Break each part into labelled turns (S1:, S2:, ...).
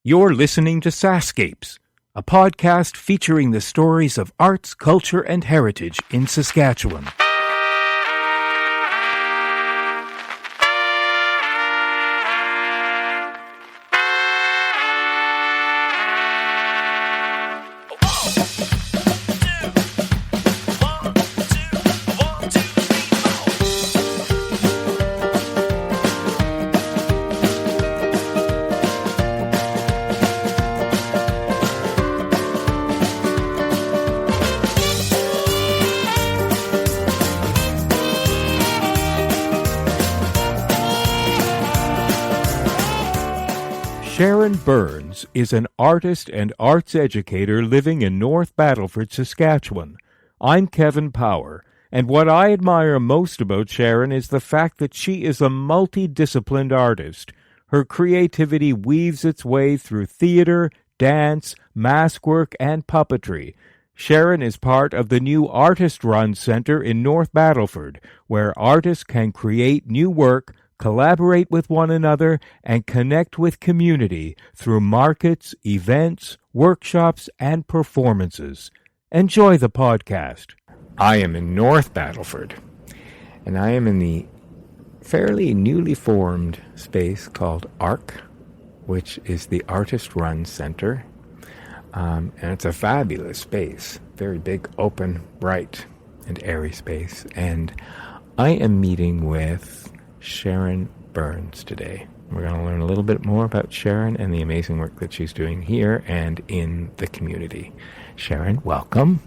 S1: You're listening to SaskScapes, a podcast featuring the stories of arts, culture, and heritage in Saskatchewan. Sherron Burns is an artist and arts educator living in North Battleford, Saskatchewan. I'm Kevin Power, and what I admire most about Sherron is the fact that she is a multidisciplined artist. Her creativity weaves its way through theater, dance, mask work, and puppetry. Sherron is part of the new artist-run center in North Battleford, where artists can create new work, collaborate with one another, and connect with community through markets, events, workshops, and performances. Enjoy the podcast. I am in North Battleford, and I am in the fairly newly formed space called ARC, which is the Artist-Run Center. And it's a fabulous space, very big, open, bright, and airy space. And I am meeting with Sherron Burns today. We're going to learn a little bit more about Sherron and the amazing work that she's doing here and in the community. Sherron, welcome.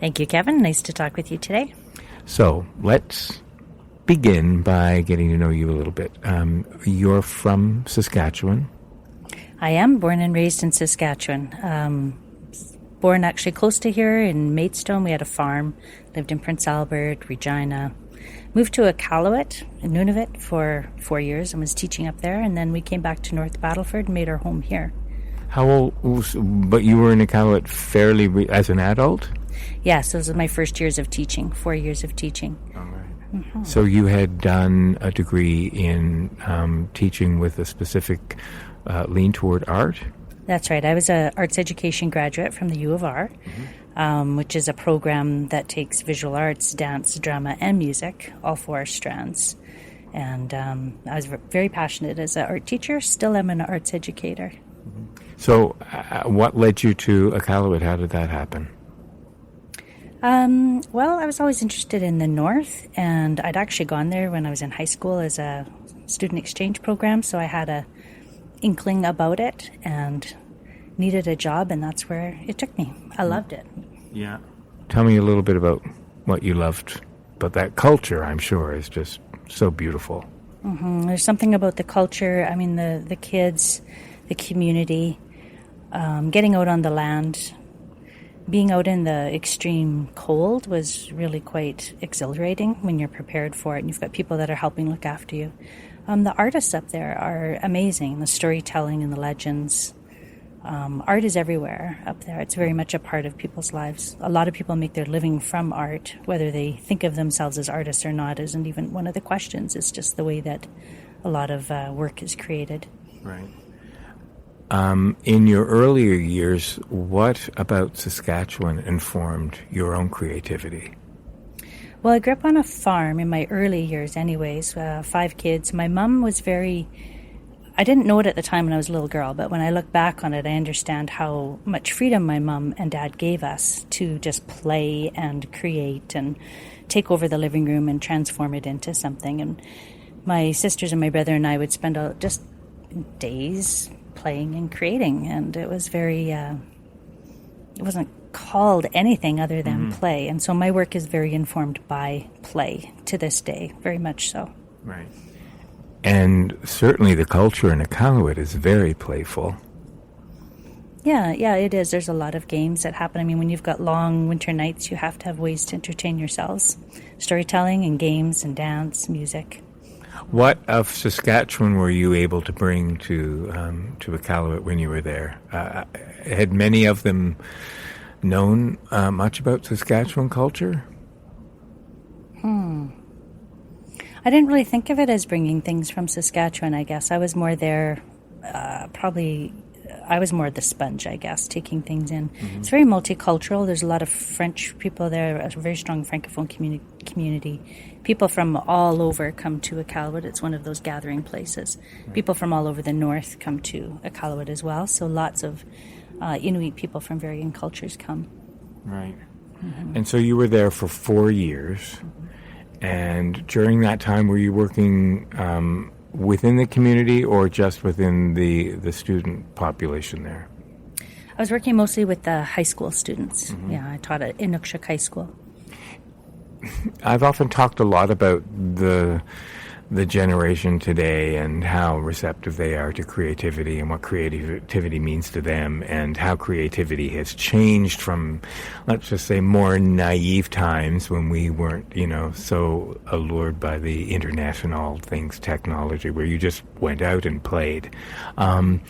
S2: Thank you, Kevin. Nice to talk with you today.
S1: So let's begin by getting to know you a little bit. You're from Saskatchewan.
S2: I am born and raised in Saskatchewan. Born actually close to here in Maidstone. We had a farm, lived in Prince Albert, Regina. Moved to Iqaluit in Nunavut for 4 years and was teaching up there. And then we came back to North Battleford and made our home here.
S1: How old? But you were in Iqaluit fairly as an adult?
S2: Yes, those were my first years of teaching, 4 years of teaching.
S1: All right. Mm-hmm. So you had done a degree in teaching with a specific lean toward art? That's
S2: right. I was an arts education graduate from the U of R. Mm-hmm. Which is a program that takes visual arts, dance, drama, and music, all four strands. And I was very passionate as an art teacher, still am an arts educator.
S1: Mm-hmm. So what led you to Iqaluit? How did that happen?
S2: Well, I was always interested in the North, and I'd actually gone there when I was in high school as a student exchange program, so I had a inkling about it, and needed a job, and that's where it took me. I loved it.
S1: Yeah. Tell me a little bit about what you loved. But that culture, I'm sure, is just so beautiful.
S2: Mm-hmm. There's something about the culture. I mean, the kids, the community, getting out on the land, being out in the extreme cold was really quite exhilarating when you're prepared for it and you've got people that are helping look after you. The artists up there are amazing, the storytelling and the legends. Art is everywhere up there. It's very much a part of people's lives. A lot of people make their living from art. Whether they think of themselves as artists or not isn't even one of the questions. It's just the way that a lot of work is created.
S1: Right. In your earlier years, what about Saskatchewan informed your own creativity?
S2: Well, I grew up on a farm in my early years anyways, 5 kids. My mom was I didn't know it at the time when I was a little girl, but when I look back on it, I understand how much freedom my mom and dad gave us to just play and create and take over the living room and transform it into something. And my sisters and my brother and I would spend just days playing and creating, and it was it wasn't called anything other than play. And so my work is very informed by play to this day, very much so.
S1: Right. And certainly the culture in Iqaluit is very playful.
S2: Yeah, it is. There's a lot of games that happen. I mean, when you've got long winter nights, you have to have ways to entertain yourselves. Storytelling and games and dance, music.
S1: What of Saskatchewan were you able to bring to Iqaluit when you were there? Had many of them known much about Saskatchewan culture?
S2: I didn't really think of it as bringing things from Saskatchewan, I guess. I was more there probably I was more the sponge, I guess, taking things in. It's very multicultural. There's a lot of French people there, a very strong Francophone community. People from all over come to Iqaluit. It's one of those gathering places. People from all over the north come to Iqaluit as well. So lots of Inuit people from varying cultures come.
S1: Right. And so you were there for 4 years. And during that time, were you working within the community or just within the student population there?
S2: I was working mostly with the high school students. Yeah, I taught at Inukshuk High School.
S1: I've often talked a lot about the generation today and how receptive they are to creativity and what creativity means to them and how creativity has changed from, let's just say, more naive times when we weren't, so allured by the international things, technology, where you just went out and played. Did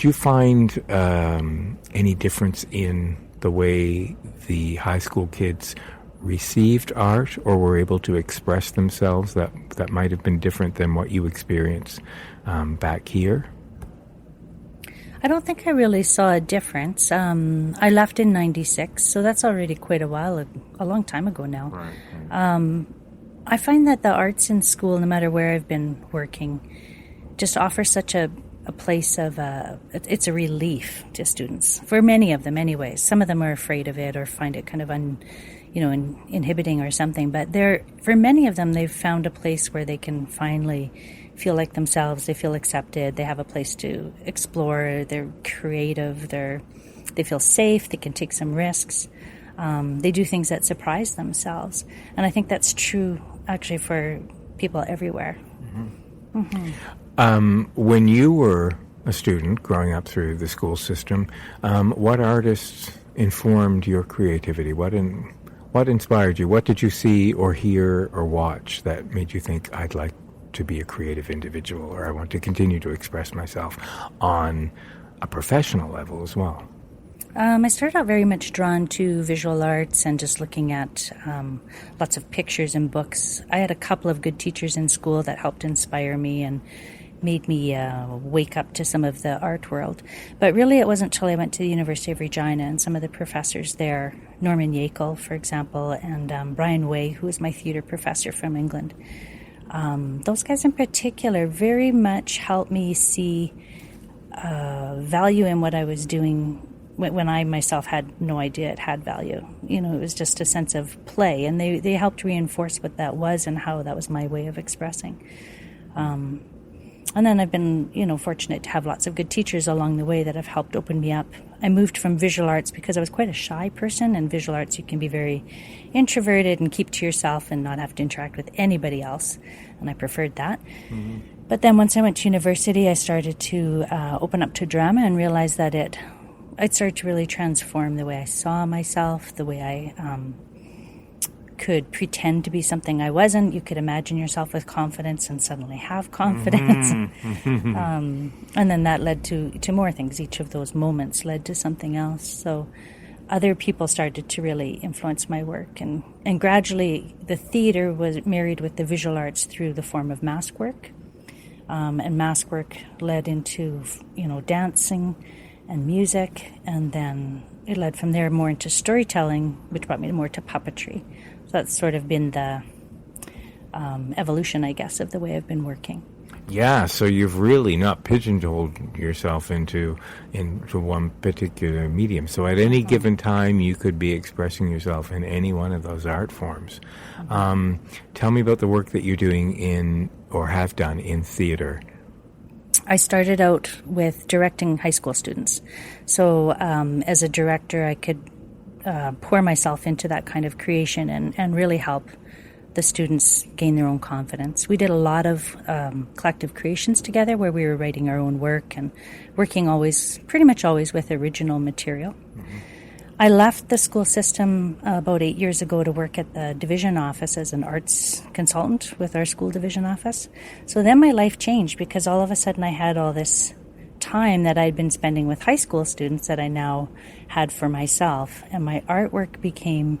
S1: you find any difference in the way the high school kids received art or were able to express themselves that might have been different than what you experienced back here?
S2: I don't think I really saw a difference. I left in 96, so that's already quite a while, a long time ago now. Right. I find that the arts in school, no matter where I've been working, just offer such a place of, it's a relief to students, for many of them anyways. Some of them are afraid of it or find it kind of inhibiting or something, but for many of them, they've found a place where they can finally feel like themselves, they feel accepted, they have a place to explore, they're creative, they feel safe, they can take some risks, they do things that surprise themselves. And I think that's true actually for people everywhere.
S1: When you were a student growing up through the school system, what artists informed your creativity? What inspired you? What did you see or hear or watch that made you think, I'd like to be a creative individual, or I want to continue to express myself on a professional level as well?
S2: I started out very much drawn to visual arts and just looking at lots of pictures and books. I had a couple of good teachers in school that helped inspire me and made me wake up to some of the art world. But really it wasn't until I went to the University of Regina and some of the professors there, Norman Yackel, for example, and Brian Way, who was my theatre professor from England. Those guys in particular very much helped me see value in what I was doing when I myself had no idea it had value. It was just a sense of play, and they helped reinforce what that was and how that was my way of expressing. And then I've been, fortunate to have lots of good teachers along the way that have helped open me up. I moved from visual arts because I was quite a shy person. In visual arts, you can be very introverted and keep to yourself and not have to interact with anybody else. And I preferred that. Mm-hmm. But then once I went to university, I started to open up to drama and realized that it started to really transform the way I saw myself, the way I could pretend to be something I wasn't. You could imagine yourself with confidence and suddenly have confidence. Mm-hmm. And then that led to more things. Each of those moments led to something else. So other people started to really influence my work. And gradually the theater was married with the visual arts through the form of mask work. And mask work led into, dancing and music. And then it led from there more into storytelling, which brought me more to puppetry. That's sort of been the evolution, I guess, of the way I've been working.
S1: Yeah, so you've really not pigeonholed yourself into one particular medium. So at any given time, you could be expressing yourself in any one of those art forms. Tell me about the work that you're doing in, or have done, in theater.
S2: I started out with directing high school students. So as a director, I could pour myself into that kind of creation and really help the students gain their own confidence. We did a lot of collective creations together where we were writing our own work and working pretty much always with original material. Mm-hmm. I left the school system about 8 years ago to work at the division office as an arts consultant with our school division office. So then my life changed because all of a sudden I had all this time that I'd been spending with high school students that I now had for myself, and my artwork became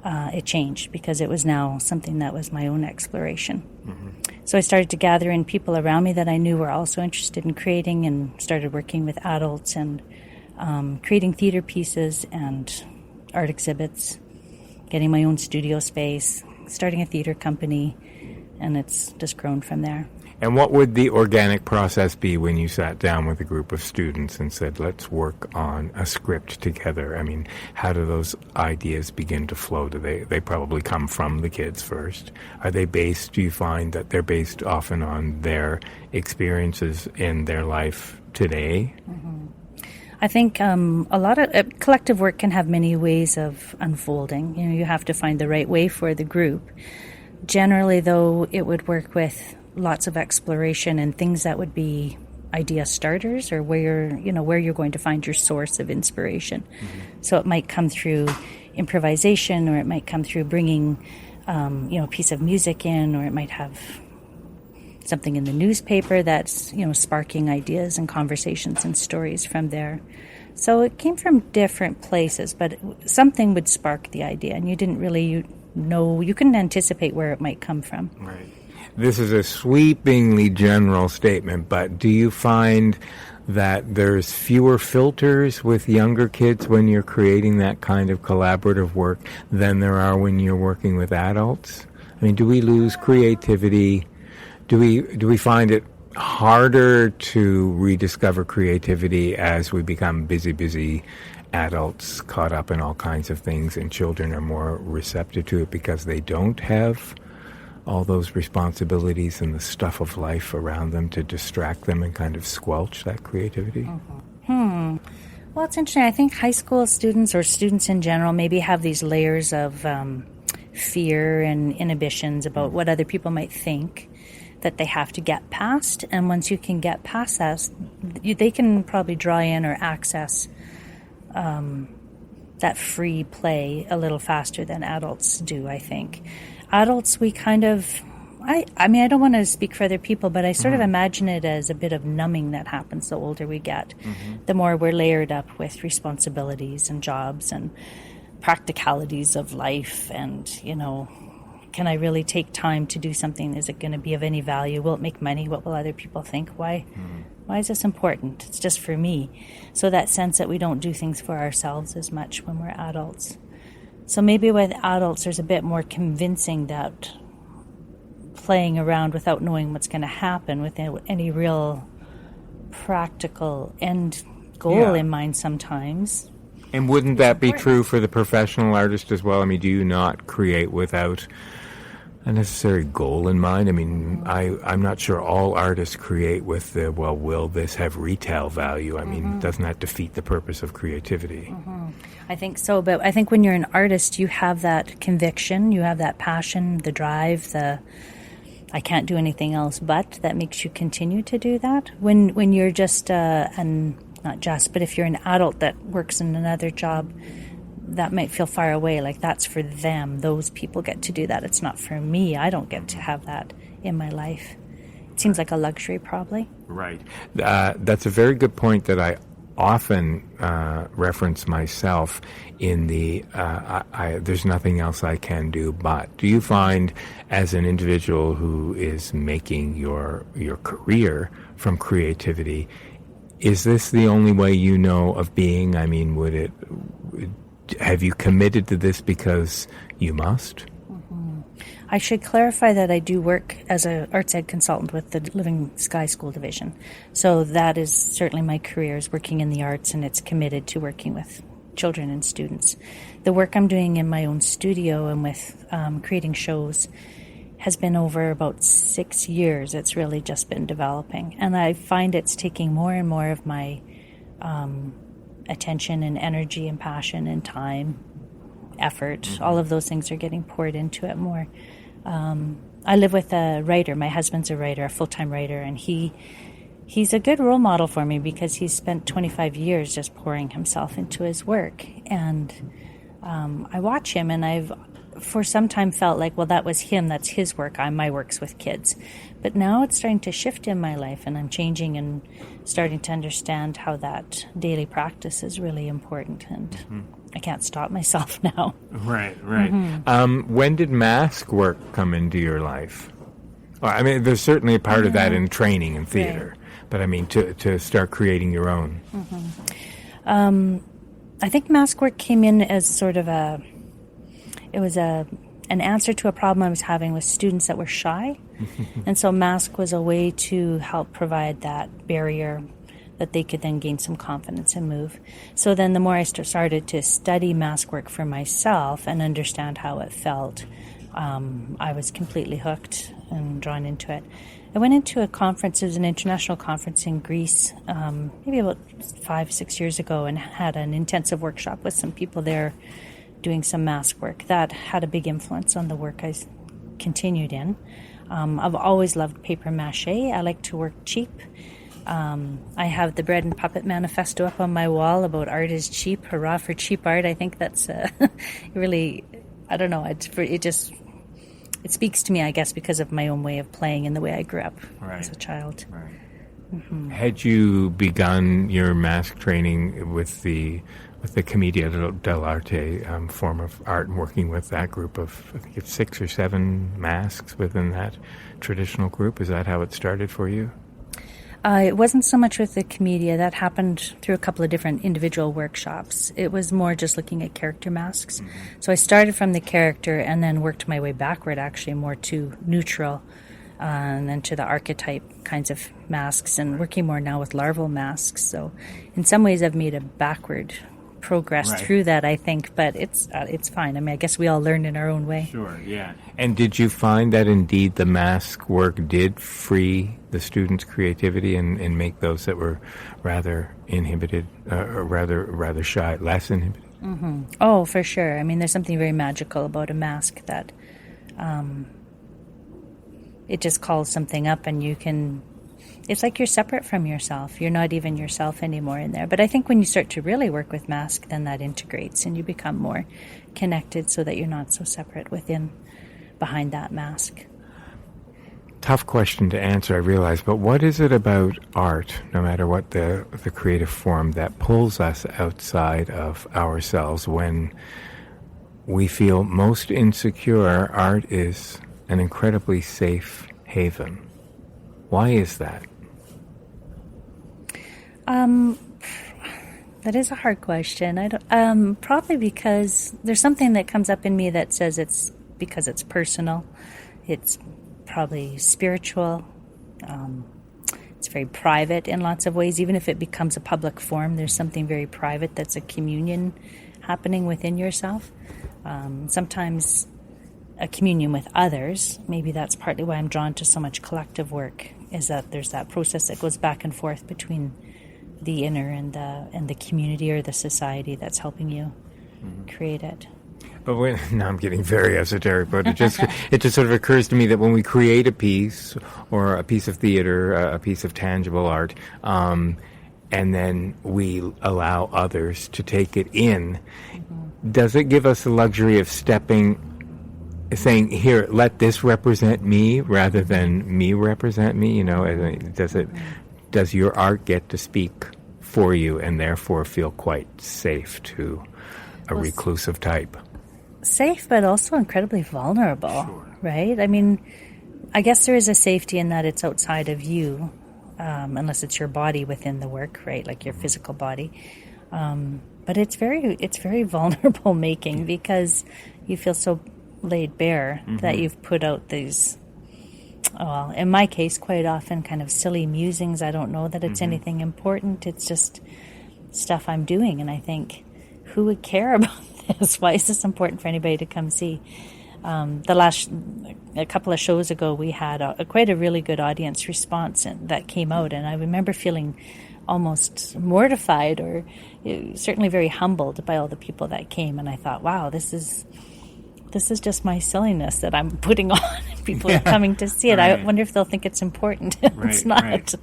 S2: it changed because it was now something that was my own exploration. Mm-hmm. So I started to gather in people around me that I knew were also interested in creating, and started working with adults and creating theater pieces and art exhibits, getting my own studio space, starting a theater company, and it's just grown from there.
S1: And what would the organic process be when you sat down with a group of students and said, let's work on a script together? I mean, how do those ideas begin to flow? Do they probably come from the kids first? Are they based, do you find that they're based often on their experiences in their life today?
S2: Mm-hmm. I think a lot of collective work can have many ways of unfolding. You know, you have to find the right way for the group. Generally, though, it would work with lots of exploration and things that would be idea starters, or where you're going to find your source of inspiration. Mm-hmm. So it might come through improvisation, or it might come through bringing a piece of music in, or it might have something in the newspaper that's sparking ideas and conversations and stories from there. So it came from different places, but something would spark the idea, and you didn't really know, you couldn't anticipate where it might come from.
S1: Right. This is a sweepingly general statement, but do you find that there's fewer filters with younger kids when you're creating that kind of collaborative work than there are when you're working with adults? I mean, do we lose creativity? Do we find it harder to rediscover creativity as we become busy adults caught up in all kinds of things, and children are more receptive to it because they don't have all those responsibilities and the stuff of life around them to distract them and kind of squelch that creativity?
S2: Mm-hmm. Well, it's interesting. I think high school students, or students in general, maybe have these layers of fear and inhibitions about what other people might think that they have to get past. And once you can get past that, they can probably draw in or access that free play a little faster than adults do, I think. Adults, we kind of, I mean, I don't want to speak for other people, but I sort of imagine it as a bit of numbing that happens the older we get. Mm-hmm. The more we're layered up with responsibilities and jobs and practicalities of life, and, can I really take time to do something? Is it going to be of any value? Will it make money? What will other people think? Why is this important? It's just for me. So that sense that we don't do things for ourselves as much when we're adults. So maybe with adults, there's a bit more convincing that playing around without knowing what's going to happen with any real practical end goal in mind sometimes.
S1: And wouldn't that be true for the professional artist as well? I mean, do you not create without a necessary goal in mind? I mean, I'm not sure all artists create with the, well, will this have retail value? I mean, doesn't that defeat the purpose of creativity? Mm-hmm.
S2: I think so, but I think when you're an artist, you have that conviction, you have that passion, the drive, I can't do anything else but, that makes you continue to do that. When you're just not just, but if you're an adult that works in another job, that might feel far away, like that's for them. Those people get to do that. It's not for me. I don't get to have that in my life. It seems like a luxury, probably.
S1: Right. That's a very good point that I often reference myself in the there's nothing else I can do but. Do you find, as an individual who is making your career from creativity, is this the only way you know of being? I mean, have you committed to this because you must?
S2: Mm-hmm. I should clarify that I do work as an arts ed consultant with the Living Sky School Division. So that is certainly my career, is working in the arts, and it's committed to working with children and students. The work I'm doing in my own studio and with creating shows has been over about 6 years. It's really just been developing. And I find it's taking more and more of my attention and energy and passion and time, effort. Mm-hmm. All of those things are getting poured into it more. I live with a writer. My husband's a writer, a full-time writer, and he's a good role model for me because he's spent 25 years just pouring himself into his work. And I watch him, and I've for some time felt like, well, that was him, that's his work, my work's with kids. But now it's starting to shift in my life, and I'm changing and starting to understand how that daily practice is really important, and I can't stop myself now.
S1: Right. Mm-hmm. When did mask work come into your life? Well, I mean, there's certainly a part of that in training in theater, but I mean, to start creating your own.
S2: I think mask work came in as sort of an answer to a problem I was having with students that were shy. And so mask was a way to help provide that barrier that they could then gain some confidence and move. So then the more I started to study mask work for myself and understand how it felt, I was completely hooked and drawn into it. I went into a conference, it was an international conference in Greece, maybe about 5-6 years ago, and had an intensive workshop with some people there doing some mask work. That had a big influence on the work I continued in. I've always loved paper mache. I like to work cheap. I have the Bread and Puppet Manifesto up on my wall about art is cheap. Hurrah for cheap art. I think that's really, I don't know, it speaks to me, I guess, because of my own way of playing and the way I grew up as a child.
S1: Right. Mm-hmm. Had you begun your mask training with the Commedia dell'arte form of art and working with that group of, I think it's 6 or 7 masks within that traditional group? Is that how it started for you?
S2: It wasn't so much with the Commedia. That happened through a couple of different individual workshops. It was more just looking at character masks. Mm-hmm. So I started from the character and then worked my way backward, actually, more to neutral and then to the archetype kinds of masks, and working more now with larval masks. So in some ways I've made a backward progress through that, I think, but it's fine. I mean, I guess we all learn in our own way.
S1: Sure, yeah. And did you find that indeed the mask work did free the students' creativity and make those that were rather inhibited, or rather shy, less inhibited?
S2: Mm-hmm. Oh, for sure. I mean, there's something very magical about a mask that it just calls something up, and you can. It's like you're separate from yourself. You're not even yourself anymore in there. But I think when you start to really work with mask, then that integrates and you become more connected so that you're not so separate behind that mask.
S1: Tough question to answer, I realize, but what is it about art, no matter what the creative form, that pulls us outside of ourselves when we feel most insecure? Art is an incredibly safe haven. Why is that?
S2: That is a hard question. I don't. Probably because there's something that comes up in me that says it's because it's personal. It's probably spiritual. It's very private in lots of ways. Even if it becomes a public form, there's something very private that's a communion happening within yourself. Sometimes a communion with others. Maybe that's partly why I'm drawn to so much collective work, is that there's that process that goes back and forth between the inner and the community or the society that's helping you create it.
S1: But now I'm getting very esoteric, but it just sort of occurs to me that when we create a piece or a piece of theater, a piece of tangible art, and then we allow others to take it in, does it give us the luxury of saying, here, let this represent me rather than me represent me? You know, does your art get to speak for you and therefore feel quite safe to a reclusive type?
S2: Safe, but also incredibly vulnerable, right? I mean, I guess there is a safety in that it's outside of you, unless it's your body within the work, right? Like your physical body. But it's very vulnerable making, because you feel so laid bare that you've put out these, well, in my case, quite often kind of silly musings. I don't know that it's anything important. It's just stuff I'm doing, and I think, who would care about this? Why is this important for anybody to come see? A couple of shows ago, we had quite a really good audience response that came out, and I remember feeling almost mortified, or certainly very humbled by all the people that came. And I thought, wow, this is just my silliness that I'm putting on. People are coming to see it. Right. I wonder if they'll think it's important. It's not. Right.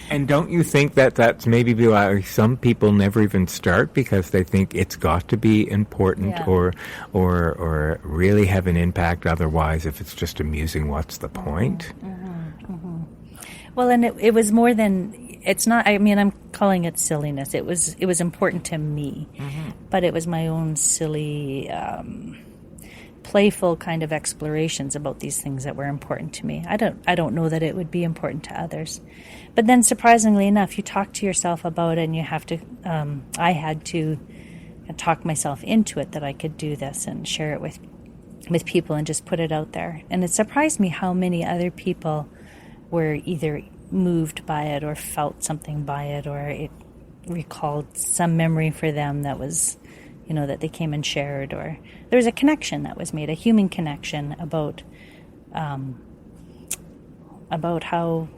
S1: And don't you think that that's maybe why some people never even start, because they think it's got to be important or really have an impact? Otherwise, if it's just amusing, what's the point?
S2: Well, and it was more than. It's not. I mean, I'm calling it silliness. It was important to me, but it was my own silly. playful kind of explorations about these things that were important to me. I don't know that it would be important to others. But then surprisingly enough, you talk to yourself about it, and you have to, I had to talk myself into it that I could do this and share it with people and just put it out there. And it surprised me how many other people were either moved by it or felt something by it, or it recalled some memory for them that was, that they came and shared, or there was a connection that was made, a human connection about how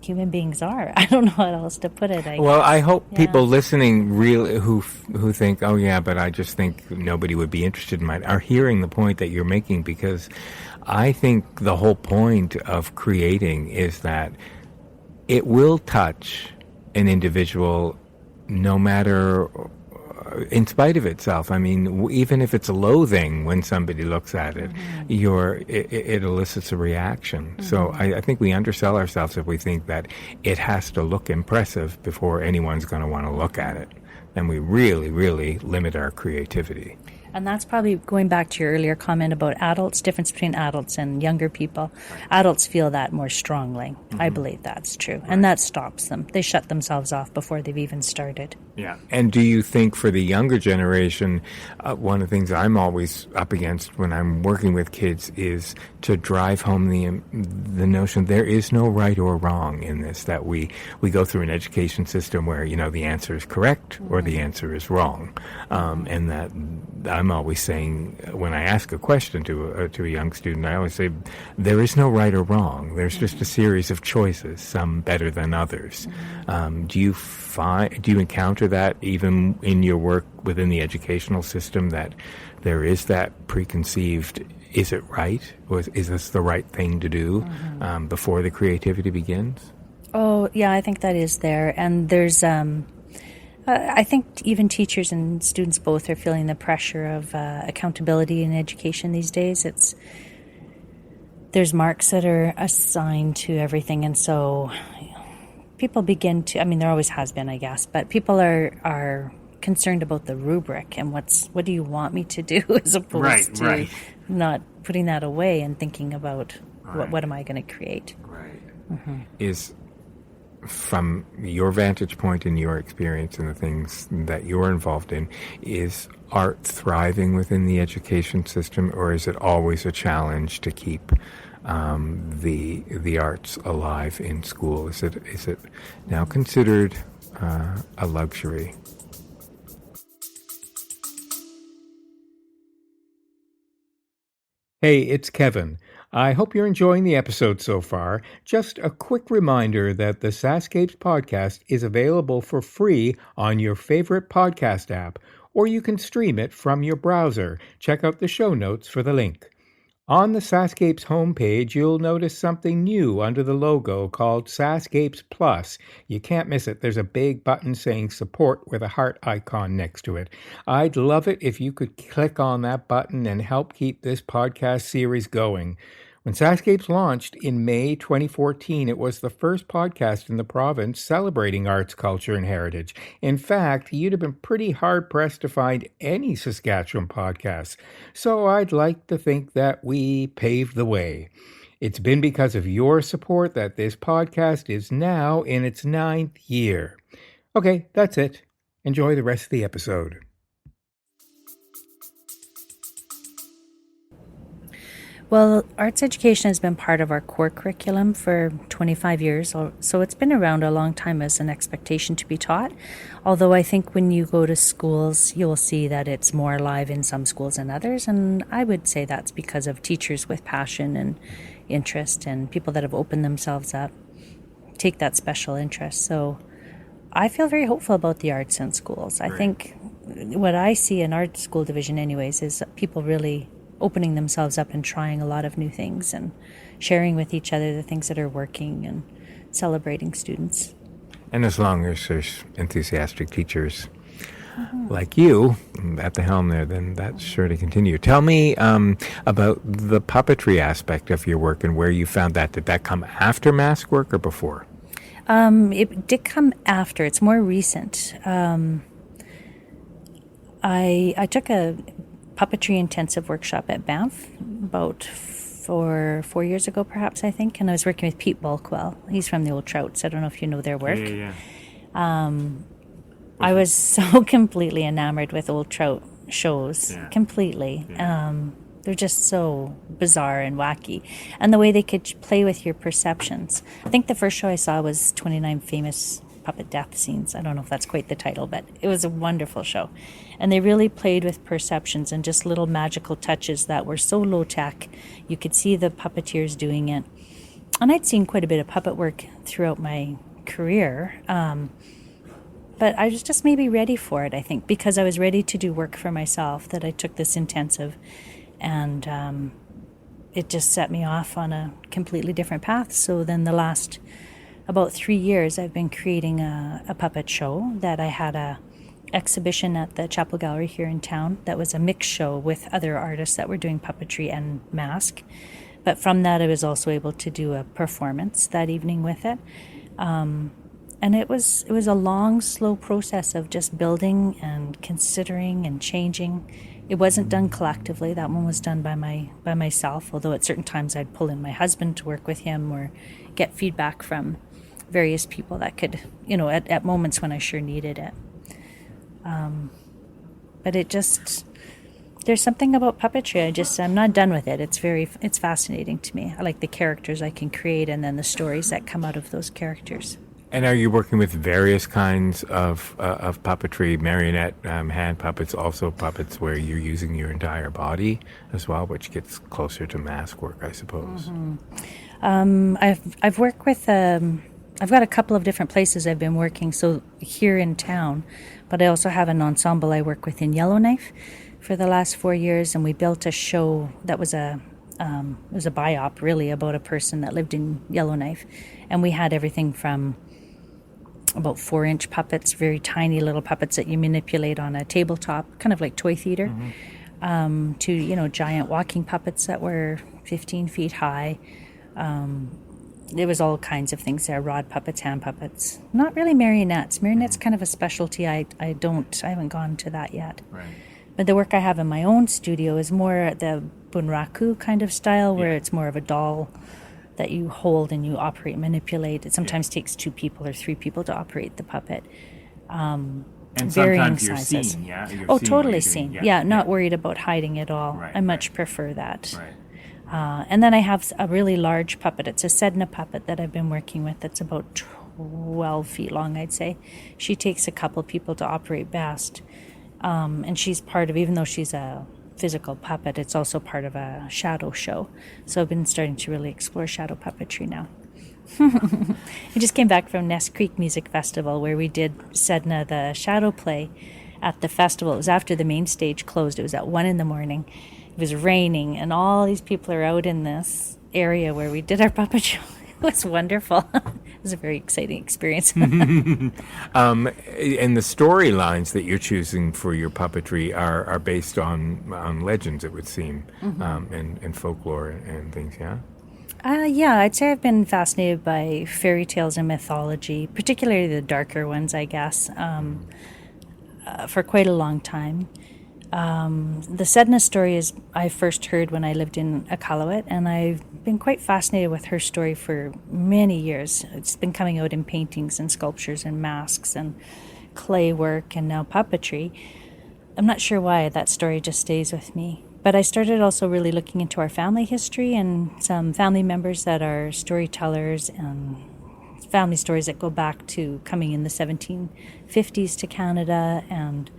S2: human beings are. I don't know how else to put it.
S1: I hope people listening really who think, oh yeah, but I just think nobody would be interested in mine, are hearing the point that you're making, because I think the whole point of creating is that it will touch an individual no matter, in spite of itself. I mean, even if it's loathing when somebody looks at it, it elicits a reaction. So I think we undersell ourselves if we think that it has to look impressive before anyone's going to want to look at it. And we really, really limit our creativity.
S2: And that's probably going back to your earlier comment about adults, difference between adults and younger people. Right. Adults feel that more strongly. I believe that's true. Right. And that stops them. They shut themselves off before they've even started.
S1: Yeah. And do you think for the younger generation, one of the things I'm always up against when I'm working with kids is to drive home the notion there is no right or wrong in this, that we go through an education system where, the answer is correct or the answer is wrong. And that I'm always saying, when I ask a question to a young student, I always say, there is no right or wrong. There's just a series of choices, some better than others. Do you encounter that even in your work within the educational system, that there is that preconceived, is it right? Or is this the right thing to do before the creativity begins?
S2: Oh, yeah, I think that is there. And there's... I think even teachers and students both are feeling the pressure of accountability in education these days. There's marks that are assigned to everything, and so people begin to, there always has been, I guess, but people are concerned about the rubric and what do you want me to do, as opposed to not putting that away and thinking about what am I going to create.
S1: Is, from your vantage point and your experience and the things that you're involved in, is art thriving within the education system, or is it always a challenge to keep the arts alive in school? Is it now considered a luxury? Hey, it's Kevin. I hope you're enjoying the episode so far. Just a quick reminder that the SaskScapes podcast is available for free on your favorite podcast app, or you can stream it from your browser. Check out the show notes for the link. On the SaskScapes homepage, you'll notice something new under the logo called SaskScapes Plus. You can't miss it. There's a big button saying support with a heart icon next to it. I'd love it if you could click on that button and help keep this podcast series going. When SaskScapes launched in May 2014, it was the first podcast in the province celebrating arts, culture, and heritage. In fact, you'd have been pretty hard-pressed to find any Saskatchewan podcasts. So I'd like to think that we paved the way. It's been because of your support that this podcast is now in its 9th year. Okay, that's it. Enjoy the rest of the episode.
S2: Well, arts education has been part of our core curriculum for 25 years, so it's been around a long time as an expectation to be taught. Although I think when you go to schools, you'll see that it's more alive in some schools than others, and I would say that's because of teachers with passion and interest and people that have opened themselves up, take that special interest. So I feel very hopeful about the arts in schools. I think what I see in our school division anyways is people really opening themselves up and trying a lot of new things and sharing with each other the things that are working and celebrating students.
S1: And as long as there's enthusiastic teachers like you at the helm there, then that's sure to continue. Tell me about the puppetry aspect of your work and where you found that. Did that come after mask work or before?
S2: It did come after. It's more recent. I took a puppetry intensive workshop at Banff about 4 years ago, perhaps, I think. And I was working with Pete Bulkwell. He's from the Old Trouts. I don't know if you know their work.
S3: Yeah.
S2: I was so completely enamored with Old Trout shows.
S3: Yeah.
S2: Completely.
S3: Yeah.
S2: They're just so bizarre and wacky. And the way they could play with your perceptions. I think the first show I saw was 29 Famous Puppet Death Scenes. I don't know if that's quite the title, but it was a wonderful show. And they really played with perceptions and just little magical touches that were so low tech. You could see the puppeteers doing it. And I'd seen quite a bit of puppet work throughout my career. But I was just maybe ready for it, I think, because I was ready to do work for myself, that I took this intensive. And it just set me off on a completely different path. So then the last about 3 years, I've been creating a puppet show that I had a exhibition at the Chapel Gallery here in town that was a mixed show with other artists that were doing puppetry and mask. But from that, I was also able to do a performance that evening with it. And it was a long, slow process of just building and considering and changing. It wasn't done collectively. That one was done by myself, although at certain times I'd pull in my husband to work with him or get feedback from various people that could, at moments when I sure needed it. But it just, there's something about puppetry. I'm not done with it. It's fascinating to me. I like the characters I can create and then the stories that come out of those characters.
S3: And are you working with various kinds of puppetry, marionette, hand puppets, also puppets where you're using your entire body as well, which gets closer to mask work, I suppose?
S2: Mm-hmm. I've worked with, I've got a couple of different places I've been working, so here in town, but I also have an ensemble I work with in Yellowknife for the last 4 years, and we built a show that was it was a biop, really, about a person that lived in Yellowknife, and we had everything from about 4-inch puppets, very tiny little puppets that you manipulate on a tabletop, kind of like toy theater, to, giant walking puppets that were 15 feet high. There was all kinds of things there, rod puppets, hand puppets. Not really marionettes. Marionette's kind of a specialty. I haven't gone to that yet.
S3: Right.
S2: But the work I have in my own studio is more the bunraku kind of style, where it's more of a doll that you hold and you operate, manipulate. It sometimes takes 2 people or 3 people to operate the puppet.
S3: And
S2: Varying
S3: sometimes you're
S2: sizes.
S3: seen, yeah?
S2: Totally seen. Not worried about hiding at all.
S3: Right,
S2: I much prefer that.
S3: Right.
S2: And then I have a really large puppet. It's a Sedna puppet that I've been working with that's about 12 feet long, I'd say. She takes a couple people to operate best. And she's part of, even though she's a physical puppet, it's also part of a shadow show. So I've been starting to really explore shadow puppetry now. I just came back from Ness Creek Music Festival, where we did Sedna, the shadow play, at the festival. It was after the main stage closed. It was at 1 a.m. It was raining, and all these people are out in this area where we did our puppet show. It was wonderful. It was a very exciting experience.
S3: And the storylines that you're choosing for your puppetry are based on legends, it would seem, and folklore and things, yeah?
S2: I'd say I've been fascinated by fairy tales and mythology, particularly the darker ones, I guess, for quite a long time. The Sedna story is I first heard when I lived in Iqaluit, and I've been quite fascinated with her story for many years. It's been coming out in paintings and sculptures and masks and clay work and now puppetry. I'm not sure why that story just stays with me. But I started also really looking into our family history and some family members that are storytellers and family stories that go back to coming in the 1750s to Canada. And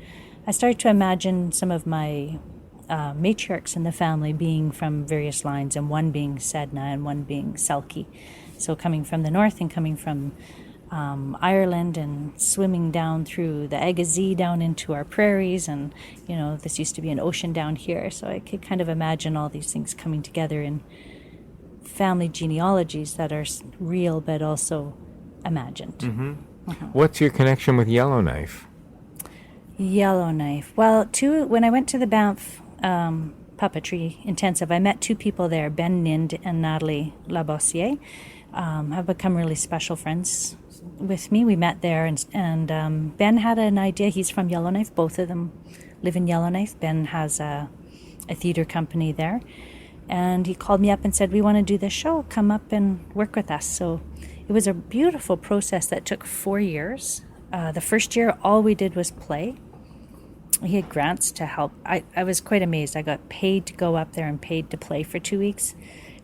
S2: I started to imagine some of my matriarchs in the family being from various lines, and one being Sedna and one being Selkie. So coming from the north and coming from Ireland and swimming down through the Agassiz down into our prairies, and this used to be an ocean down here, so I could kind of imagine all these things coming together in family genealogies that are real but also imagined.
S3: What's your connection with Yellowknife?
S2: Yellowknife. Well, when I went to the Banff puppetry intensive, I met 2 people there, Ben Nind and Natalie Labossiere. Have become really special friends with me. We met there, and Ben had an idea. He's from Yellowknife. Both of them live in Yellowknife. Ben has a a theater company there. And he called me up and said, we want to do this show. Come up and work with us. So it was a beautiful process that took 4 years. The first year, all we did was play. He had grants to help. I was quite amazed. I got paid to go up there and paid to play for 2 weeks.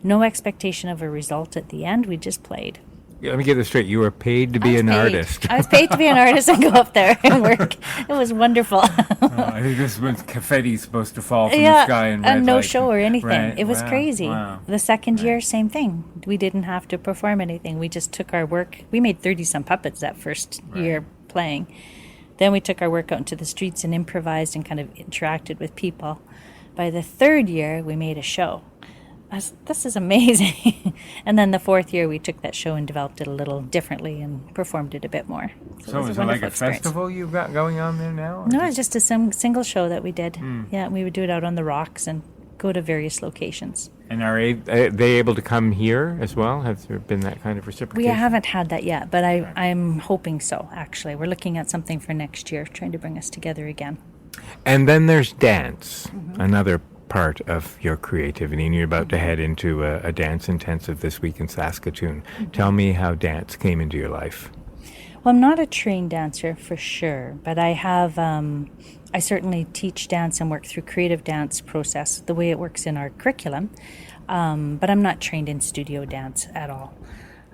S2: No expectation of a result at the end. We just played.
S3: Yeah, let me get this straight. You were paid to be an artist.
S2: I was paid to be an artist and go up there and work. It was wonderful.
S3: I think this was confetti supposed to fall from the sky and
S2: no show or anything.
S3: Right.
S2: It was crazy.
S3: Wow.
S2: The second year, same thing. We didn't have to perform anything. We just took our work. We made 30-some puppets that first year playing. Then we took our work out into the streets and improvised and kind of interacted with people. By the third year, we made a show. This is amazing. And then the fourth year, we took that show and developed it a little differently and performed it a bit more.
S3: So is it like a festival you've got going on there now?
S2: No, it's just a single show that we did. Yeah, we would do it out on the rocks and go to various locations.
S3: And are they able to come here as well? Has there been that kind of reciprocation?
S2: We haven't had that yet, but I'm hoping so, actually. We're looking at something for next year, trying to bring us together again.
S3: And then there's dance, another part of your creativity, and you're about to head into a dance intensive this week in Saskatoon. Tell me how dance came into your life.
S2: Well, I'm not a trained dancer for sure, but I have, I certainly teach dance and work through creative dance process, the way it works in our curriculum, but I'm not trained in studio dance at all.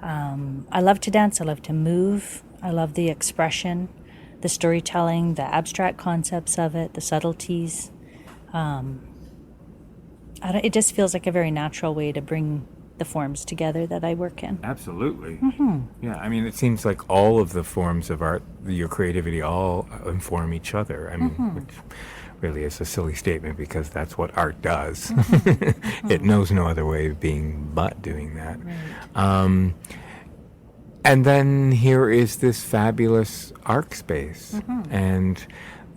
S2: I love to dance, I love to move, I love the expression, the storytelling, the abstract concepts of it, the subtleties. It just feels like a very natural way to bring the forms together that I work in.
S3: Absolutely. Yeah, I mean, it seems like all of the forms of art, your creativity, all inform each other. I mean, which really is a silly statement because that's what art does. It knows no other way of being but doing that. Right. And then here is this fabulous ARC space. And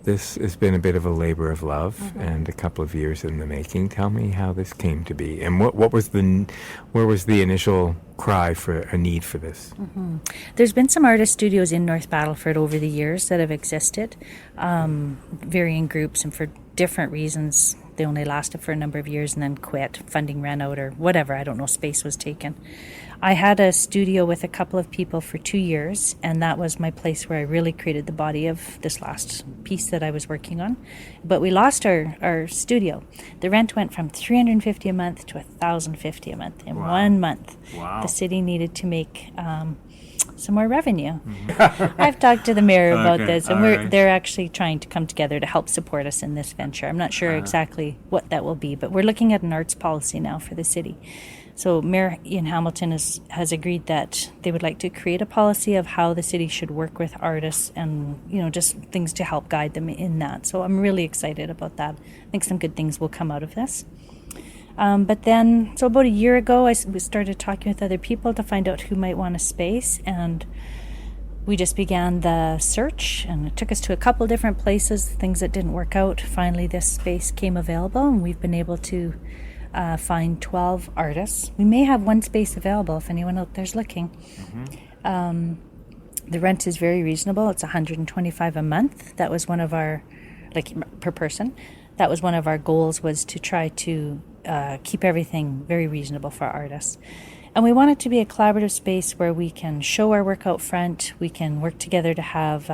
S3: this has been a bit of a labor of love and a couple of years in the making. Tell me how this came to be, and where was the initial cry for a need for this?
S2: There's been some artist studios in North Battleford over the years that have existed, varying groups, and for different reasons. They only lasted for a number of years and then quit. Funding ran out or whatever. I don't know. Space was taken. I had a studio with a couple of people for 2 years, and that was my place where I really created the body of this last piece that I was working on. But we lost our studio. The rent went from $350 a month to $1,050 a month in 1 month.
S3: Wow.
S2: The city needed to make some more revenue. I've talked to the mayor about this, and they're actually trying to come together to help support us in this venture. I'm not sure exactly what that will be, but we're looking at an arts policy now for the city. So Mayor Ian Hamilton has agreed that they would like to create a policy of how the city should work with artists and, just things to help guide them in that. So I'm really excited about that. I think some good things will come out of this. But then, so about a year ago, we started talking with other people to find out who might want a space, and we just began the search, and it took us to a couple different places, things that didn't work out. Finally, this space came available, and we've been able to find 12 artists. We may have one space available if anyone out there's looking. The rent is very reasonable. It's $125 a month. That was one of our, per person. That was one of our goals, was to try to keep everything very reasonable for artists. And we want it to be a collaborative space where we can show our work out front. We can work together to have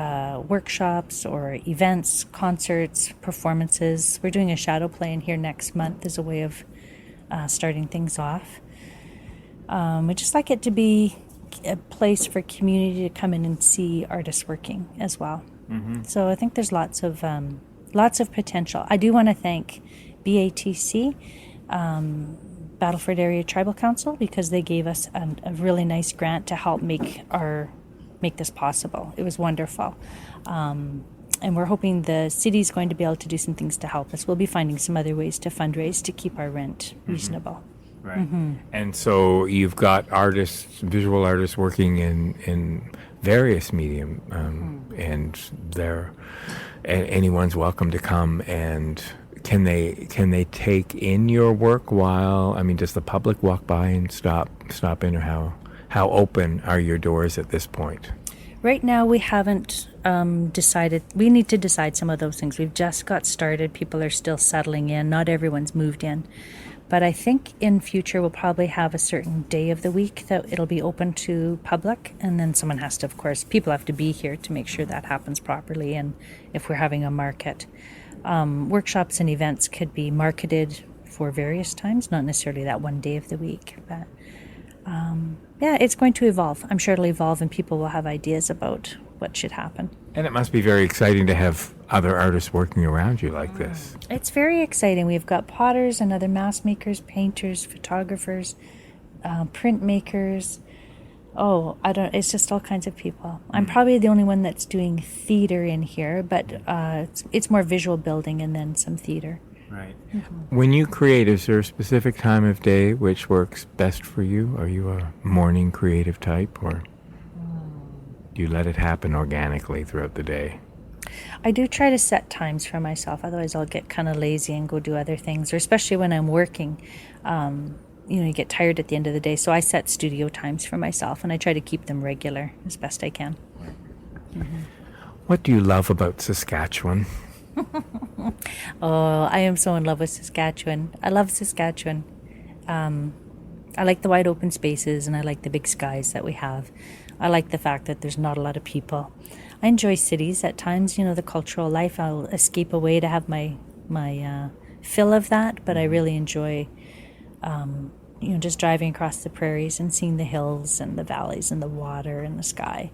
S2: workshops or events, concerts, performances. We're doing a shadow play in here next month as a way of starting things off. We'd just like it to be a place for community to come in and see artists working as well. So I think there's lots of potential. I do want to thank BATC, Battleford Area Tribal Council, because they gave us a really nice grant to help make this possible. It was wonderful. And we're hoping the city's going to be able to do some things to help us. We'll be finding some other ways to fundraise to keep our rent reasonable.
S3: Right. And so you've got artists, visual artists working in various medium, and anyone's welcome to come. And can they take in your work while, does the public walk by and stop in, or how open are your doors at this point?
S2: Right now, we haven't decided. We need to decide some of those things. We've just got started. People are still settling in. Not everyone's moved in. But I think in future we'll probably have a certain day of the week that it'll be open to public, and then someone has to, of course, people have to be here to make sure that happens properly. And if we're having a market, workshops and events could be marketed for various times, not necessarily that one day of the week. But yeah, it's going to evolve. I'm sure it'll evolve, and people will have ideas about what should happen.
S3: And it must be very exciting to have other artists working around you like this.
S2: It's very exciting. We've got potters and other mask makers, painters, photographers, printmakers. Oh, it's just all kinds of people. I'm probably the only one that's doing theater in here, but it's more visual building and then some theater.
S3: Right. Mm-hmm. When you create, is there a specific time of day which works best for you? Are you a morning creative type, or do you let it happen organically throughout the day?
S2: I do try to set times for myself, otherwise I'll get kind of lazy and go do other things, or especially when I'm working. You get tired at the end of the day, so I set studio times for myself, and I try to keep them regular as best I can. Mm-hmm.
S3: What do you love about Saskatchewan?
S2: Oh, I am so in love with Saskatchewan. I love Saskatchewan. I like the wide open spaces, and I like the big skies that we have. I like the fact that there's not a lot of people. I enjoy cities at times, the cultural life. I'll escape away to have my fill of that, but I really enjoy just driving across the prairies and seeing the hills and the valleys and the water and the sky.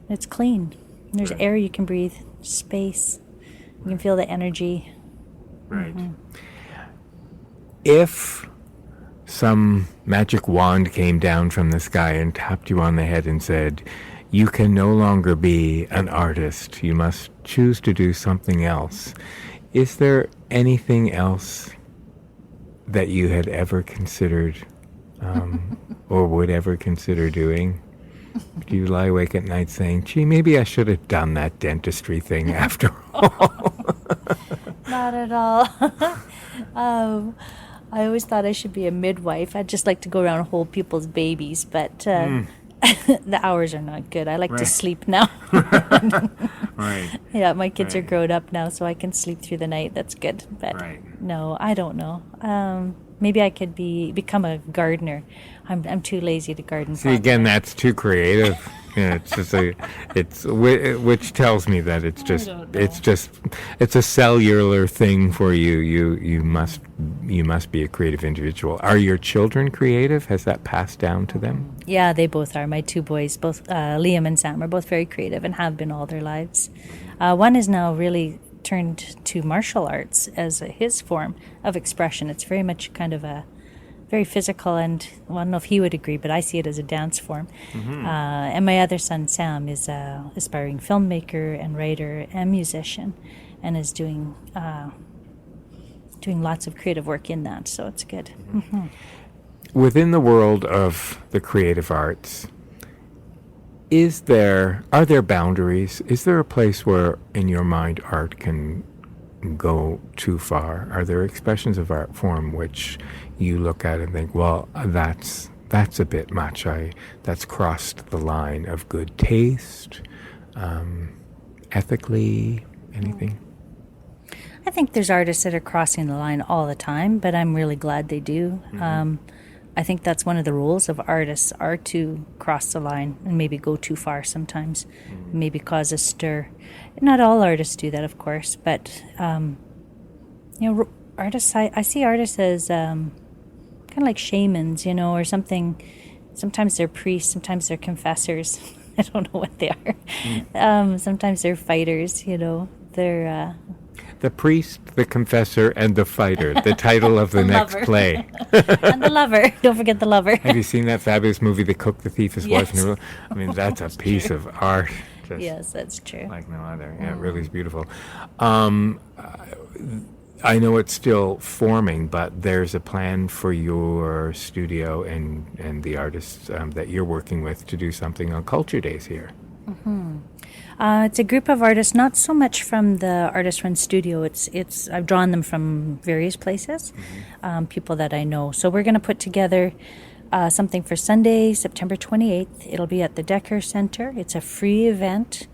S2: It's clean. There's air you can breathe, space. You can feel the energy.
S3: Right. Mm-hmm. If some magic wand came down from the sky and tapped you on the head and said, you can no longer be an artist, you must choose to do something else, is there anything else that you had ever considered or would ever consider doing? Do you lie awake at night saying, gee, maybe I should have done that dentistry thing after all?
S2: Not at all. I always thought I should be a midwife. I'd just like to go around and hold people's babies, but the hours are not good. I like to sleep now.
S3: Right.
S2: Yeah, my kids are grown up now, so I can sleep through the night. That's good. But no, I don't know. Maybe I could become a gardener. I'm too lazy to garden.
S3: See, again, that's too creative. Yeah, it's which tells me that it's a cellular thing for you. You must be a creative individual. Are your children creative? Has that passed down to them?
S2: Yeah, they both are. My two boys, both Liam and Sam, are both very creative and have been all their lives. One is now really turned to martial arts as his form of expression. It's very much kind of a very physical, and I don't know if he would agree, but I see it as a dance form. Mm-hmm. And my other son, Sam, is an aspiring filmmaker and writer and musician, and is doing lots of creative work in that, so it's good. Mm-hmm.
S3: Within the world of the creative arts, are there boundaries? Is there a place where, in your mind, art can go too far? Are there expressions of art form which you look at and think, well, that's a bit much. That's crossed the line of good taste, ethically, anything?
S2: I think there's artists that are crossing the line all the time, but I'm really glad they do. Mm-hmm. I think that's one of the rules of artists, are to cross the line and maybe go too far sometimes, maybe cause a stir. Not all artists do that, of course, but artists. I see artists as kind of like shamans, or something. Sometimes they're priests, sometimes they're confessors. I don't know what they are. Sometimes they're fighters. They're.
S3: The priest, the confessor, and the fighter. The title of the next play.
S2: And the lover. Don't forget the lover.
S3: Have you seen that fabulous movie, The Cook, the Thief, His Wife, and I mean, that's a piece of art.
S2: Yes, that's true.
S3: Like no other. Yeah, it really is beautiful. I know it's still forming, but there's a plan for your studio and the artists that you're working with to do something on Culture Days here. Mm-hmm.
S2: It's a group of artists, not so much from the artist-run studio. It's I've drawn them from various places, people that I know. So we're going to put together something for Sunday, September 28th. It'll be at the Decker Center. It's a free event.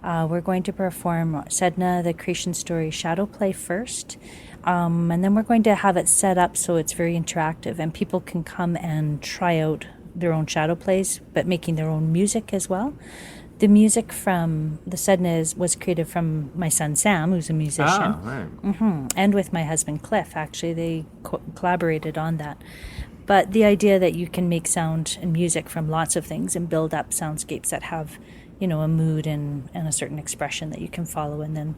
S2: We're going to perform Sedna, the Creation Story shadow play first. And then we're going to have it set up so it's very interactive and people can come and try out their own shadow plays, but making their own music as well. The music from the Sedna was created from my son Sam, who's a musician.
S3: Right.
S2: And with my husband Cliff, actually. They collaborated on that. But the idea that you can make sound and music from lots of things and build up soundscapes that have, a mood and a certain expression that you can follow. And then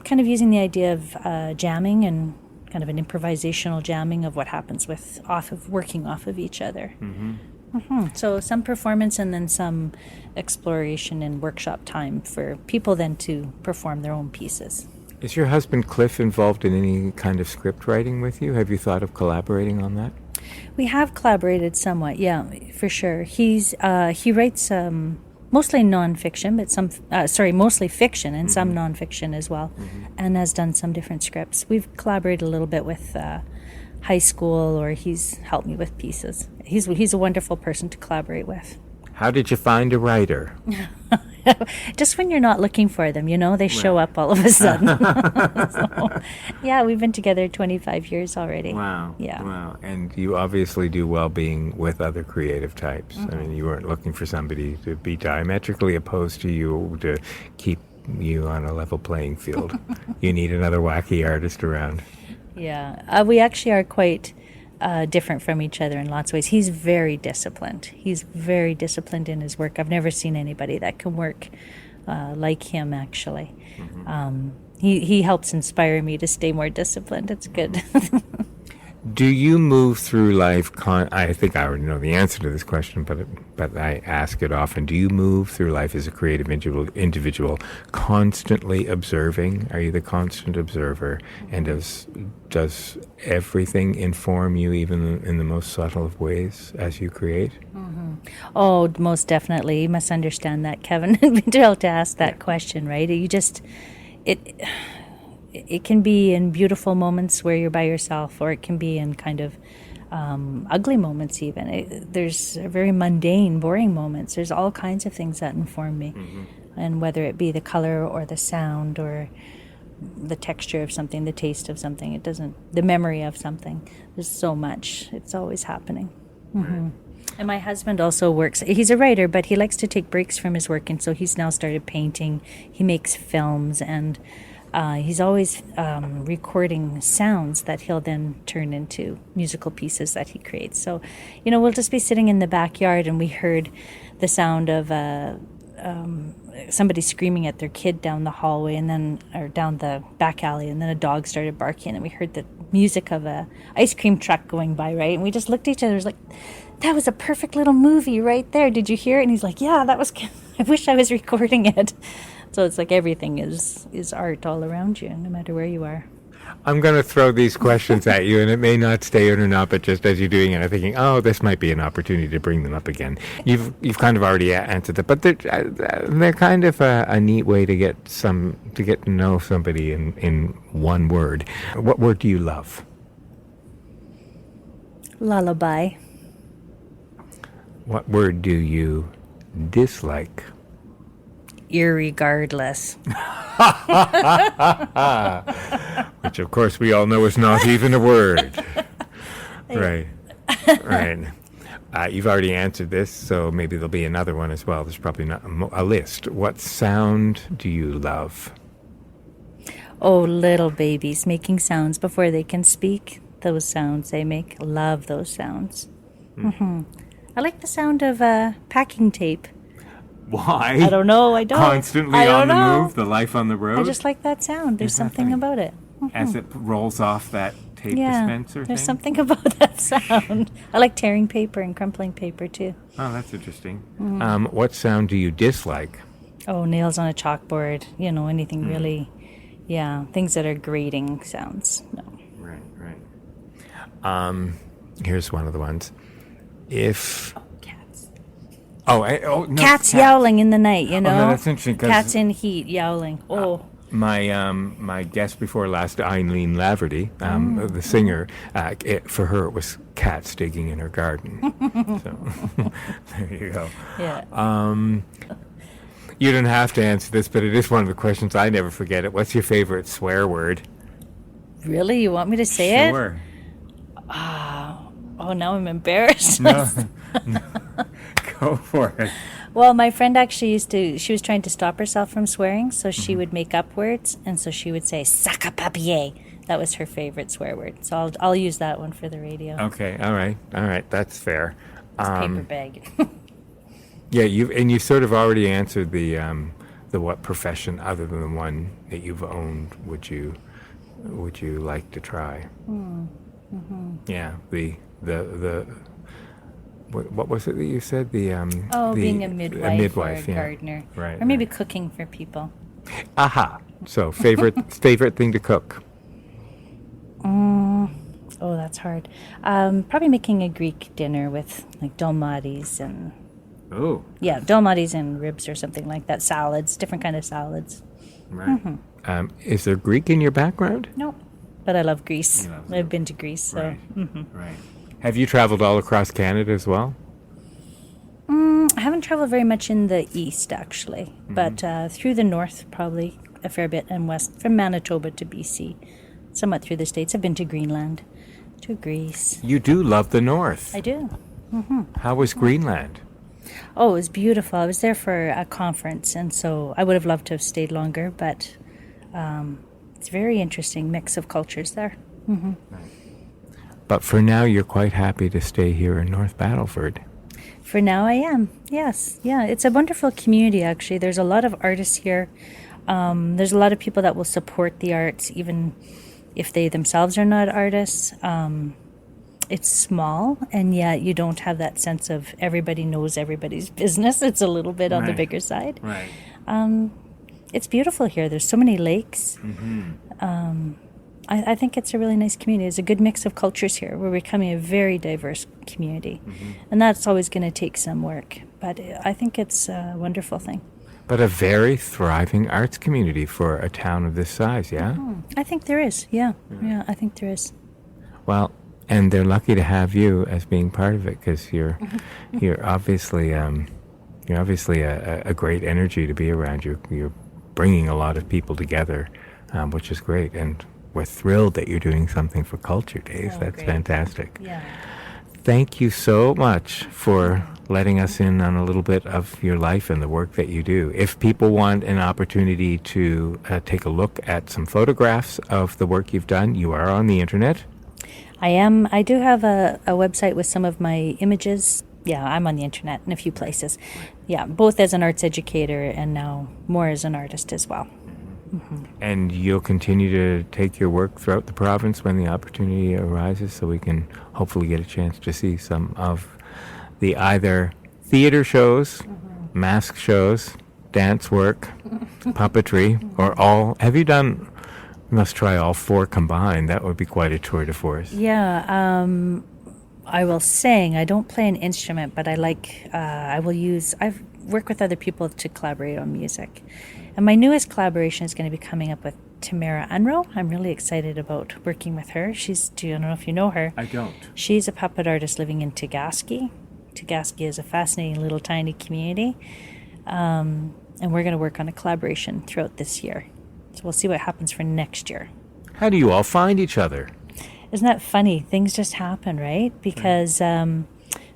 S2: kind of using the idea of jamming and kind of an improvisational jamming of what happens working off of each other. So some performance and then some exploration and workshop time for people then to perform their own pieces.
S3: Is your husband Cliff involved in any kind of script writing with you? Have you thought of collaborating on that?
S2: We have collaborated somewhat, yeah, for sure. He writes mostly nonfiction, but mostly fiction and some nonfiction as well, and has done some different scripts. We've collaborated a little bit with high school, or he's helped me with pieces. He's a wonderful person to collaborate with.
S3: How did you find a writer?
S2: Just when you're not looking for them, they show up all of a sudden. So, yeah, we've been together 25 years already.
S3: Wow.
S2: Yeah.
S3: Wow. And you obviously do well being with other creative types. I mean, you weren't looking for somebody to be diametrically opposed to you to keep you on a level playing field. You need another wacky artist around.
S2: Yeah. We actually are quite different from each other in lots of ways. He's very disciplined. He's very disciplined in his work. I've never seen anybody that can work like him, actually. He helps inspire me to stay more disciplined. It's good.
S3: Do you move through life? I think I already know the answer to this question, but I ask it often. Do you move through life as a creative individual constantly observing? Are you the constant observer? And does everything inform you, even in the most subtle of ways, as you create?
S2: Oh, most definitely. You must understand that, Kevin, to be able to ask that question, right? It can be in beautiful moments where you're by yourself, or it can be in kind of ugly moments even. There's very mundane, boring moments. There's all kinds of things that inform me. And whether it be the color or the sound or the texture of something, the taste of something, the memory of something. There's so much. It's always happening. Right. And my husband also works. He's a writer, but he likes to take breaks from his work, and so he's now started painting. He makes films, and he's always recording sounds that he'll then turn into musical pieces that he creates. So, we'll just be sitting in the backyard and we heard the sound of somebody screaming at their kid down the hallway or down the back alley, and then a dog started barking, and we heard the music of a ice cream truck going by, right? And we just looked at each other, it was like, that was a perfect little movie right there. Did you hear it? And he's like, yeah, that was, I wish I was recording it. So it's like everything is art all around you, no matter where you are.
S3: I'm going to throw these questions at you, and it may not stay in or not, but just as you're doing it, I'm thinking, oh, this might be an opportunity to bring them up again. You've kind of already answered that, but they're kind of a neat way to get to know somebody in one word. What word do you love?
S2: Lullaby.
S3: What word do you dislike?
S2: Irregardless.
S3: Which, of course, we all know is not even a word. Right. You've already answered this, so maybe there'll be another one as well. There's probably not a list. What sound do you love?
S2: Oh, little babies making sounds before they can speak. Those sounds they make. Love those sounds. I like the sound of packing tape.
S3: Why?
S2: I don't know. I don't.
S3: Constantly on the move, the life on the road?
S2: I just like that sound. There's something about it.
S3: As it rolls off that tape dispenser
S2: there's
S3: thing?
S2: something about that sound. I like tearing paper and crumpling paper, too.
S3: Oh, that's interesting. What sound do you dislike?
S2: Oh, nails on a chalkboard. Anything really, things that are grating sounds. No.
S3: Right. Here's one of the ones. Cats.
S2: Cats yowling in the night,
S3: Oh, no, that's interesting.
S2: Cats in heat yowling. Oh.
S3: My guest before last, Eileen Laverty, the singer, for her it was cats digging in her garden. So there you go.
S2: Yeah.
S3: You don't have to answer this, but it is one of the questions I never forget. It. What's your favorite swear word?
S2: Really? You want me to say it?
S3: Sure.
S2: Oh, now I'm embarrassed.
S3: No. Go for it.
S2: Well, my friend actually she was trying to stop herself from swearing, so she would make up words, and so she would say, sac a papier. That was her favorite swear word. So I'll use that one for the radio.
S3: Okay, all right, that's fair.
S2: It's paper bag.
S3: Yeah, you've sort of already answered the what profession other than the one that you've owned would you like to try? Yeah, the what was it that you said?
S2: Being a midwife or a
S3: yeah.
S2: gardener.
S3: Right.
S2: Or maybe cooking for people.
S3: Aha. So favorite thing to cook?
S2: Oh, that's hard. Probably making a Greek dinner with like dolmades and dolmades and ribs or something like that. Salads, different kind of salads.
S3: Right. Is there Greek in your background?
S2: No, but I love Greece. I've been to Greece. So.
S3: Right. Right. Have you traveled all across Canada as well?
S2: I haven't traveled very much in the east, actually, but through the north, probably a fair bit, and west, from Manitoba to BC, somewhat through the States. I've been to Greenland, to Greece.
S3: You do love the north.
S2: I do.
S3: How was Greenland?
S2: Oh, it was beautiful. I was there for a conference, and so I would have loved to have stayed longer, but it's a very interesting mix of cultures there.
S3: Right. But for now, you're quite happy to stay here in North Battleford.
S2: For now, I am. Yes. Yeah. It's a wonderful community, actually. There's a lot of artists here. There's a lot of people that will support the arts, even if they themselves are not artists. It's small, and yet you don't have that sense of everybody knows everybody's business. It's a little bit on the bigger side.
S3: Right.
S2: It's beautiful here. There's so many lakes. I think it's a really nice community. It's a good mix of cultures here. We're becoming a very diverse community. And that's always going to take some work. But I think it's a wonderful thing.
S3: But a very thriving arts community for a town of this size, yeah?
S2: I think there is, yeah. Yeah, I think there is.
S3: Well, and they're lucky to have you as being part of it, because you're obviously a great energy to be around. You're bringing a lot of people together, which is great. And we're thrilled that you're doing something for Culture Days. That's great. Fantastic.
S2: Yeah.
S3: Thank you so much for letting us in on a little bit of your life and the work that you do. If people want an opportunity to take a look at some photographs of the work you've done, you are on the internet.
S2: I am. I do have a website with some of my images. Yeah, I'm on the internet in a few places. Yeah, both as an arts educator and now more as an artist as well.
S3: And you'll continue to take your work throughout the province when the opportunity arises, so we can hopefully get a chance to see some of the either theater shows, mask shows, dance work, puppetry, or all. Have you done, you must try all four combined. That would be quite a tour de force.
S2: Yeah, I will sing. I don't play an instrument, but I've worked with other people to collaborate on music. And my newest collaboration is going to be coming up with Tamara Unrow. I'm really excited about working with her. I don't know if you know her.
S3: I don't.
S2: She's a puppet artist living in Tegaski. Tegaski is a fascinating little tiny community. And we're going to work on a collaboration throughout this year. So we'll see what happens for next year.
S3: How do you all find each other?
S2: Isn't that funny? Things just happen, right? Because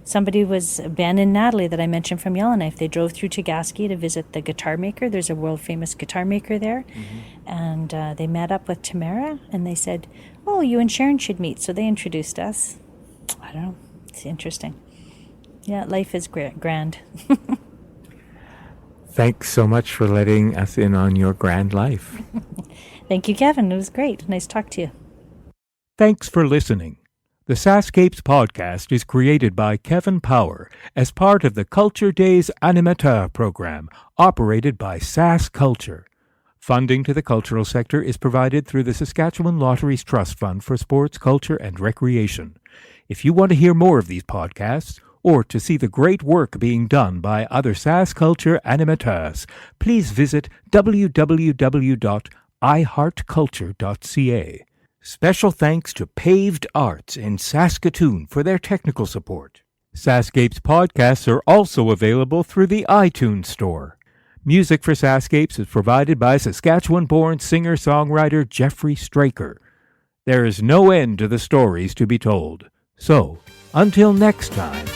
S2: somebody was, Ben and Natalie that I mentioned from Yellowknife, they drove through Tegaski to visit the guitar maker. There's a world famous guitar maker there. And they met up with Tamara and they said, oh, you and Sherron should meet. So they introduced us. I don't know. It's interesting. Yeah, life is grand.
S1: Thanks so much for letting us in on your grand life.
S2: Thank you, Kevin. It was great. Nice to talk to you.
S1: Thanks for listening. The SaskScapes podcast is created by Kevin Power as part of the Culture Days Animateur program operated by Sask Culture. Funding to the cultural sector is provided through the Saskatchewan Lotteries Trust Fund for Sports, Culture and Recreation. If you want to hear more of these podcasts, or to see the great work being done by other Sask Culture animateurs, please visit www.podbean.com. iheartculture.ca. Special thanks to Paved Arts in Saskatoon for their technical support. SaskScapes podcasts are also available through the iTunes Store. Music for SaskScapes is provided by Saskatchewan-born singer-songwriter Jeffrey Straker. There is no end to the stories to be told. So, until next time,